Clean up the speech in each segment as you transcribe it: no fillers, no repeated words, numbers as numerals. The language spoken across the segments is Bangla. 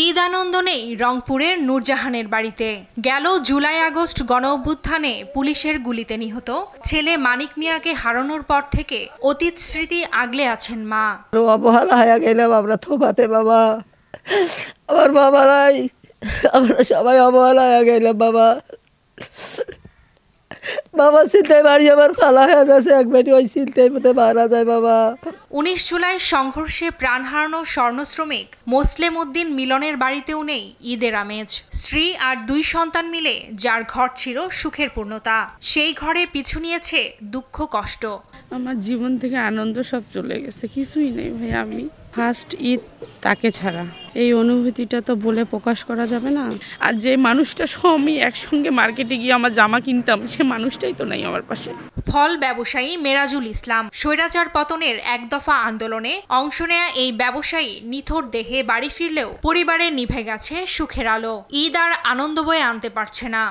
ঈদ আনন্দ নেই রংপুরের নূরজাহানের বাড়িতে। গেল জুলাই আগস্ট গণ অভ্যুত্থানে পুলিশের গুলিতে নিহত ছেলে মানিক মিয়াকে হারানোর পর থেকে অতীত স্মৃতি আগলে আছেন মা। অবহেলা হয়ে গেলাম আমরা থোপাতে বাবা, আমার বাবারাই আমরা সবাই অবহেলা হয়ে গেলাম বাবা। বাবা চিন্তায় বাড়ি আমার ফালা হয়ে যাচ্ছে, একবার ওই চিন্তায় মধ্যে মারা যায় বাবা। 19 জুলাই সংঘর্ষে প্রাণ হারানো স্বর্ণ শ্রমিক মোসলেম উদ্দিন মিলনের বাড়িতেও নেই ঈদের আমেজ। স্ত্রী আর 2 সন্তান মিলে যার ঘর ছিল সুখের পূর্ণতা, সেই ঘরে পিছু নিয়েছে দুঃখ কষ্ট। আমার জীবন থেকে আনন্দ সব চলে গেছে, কিছুই নেই ভাই। আমি ফার্স্ট ঈদ তাকে ছাড়া, এই অনুভূতিটা তো বলে প্রকাশ করা যাবে না। আর যে মানুষটা আমি একসঙ্গে মার্কেটে গিয়ে আমার জামা কিনতাম, সে মানুষটাই তো নাই আমার পাশে। ফল ব্যবসায়ী মেরাজুল ইসলাম স্বৈরাচার পতনের এক দফা আন্দোলনে অংশ নেয়া এই ব্যবসায়ী নিথর দেহে বাড়ি ফিরলেও পরিবারে নিভে গেছে সুখের আলো। ঈদ আর আনন্দ বয়ে আনতে পারছে না।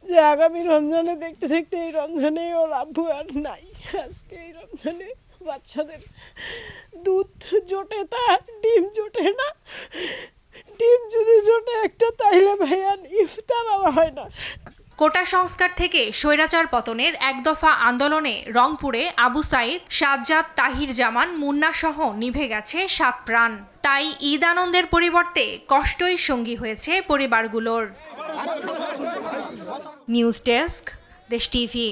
যে আগামী রমজানে দেখতে দেখতে এই রমজানে ওর আব্বু আর নাই। আজকে এই রমজানে বাচ্চাদের দুধ জোটে, তা ডিম জোটে না। ডিম যদি জোটে একটা, তাইলে ভাইয়া ইফতার হয় না। কোটা সংস্কার থেকে স্বৈরাচার পতনের এক দফা আন্দোলনে রংপুরে আবু সাইদ, সাজ্জাদ, তাহির জামান, মুন্না সহ নিভে গেছে 7 প্রাণ। তাই ঈদ আনন্দের পরিবর্তে কষ্টই সঙ্গী হয়েছে পরিবারগুলোর। নিউজ ডেস্ক, দেশ টিভি।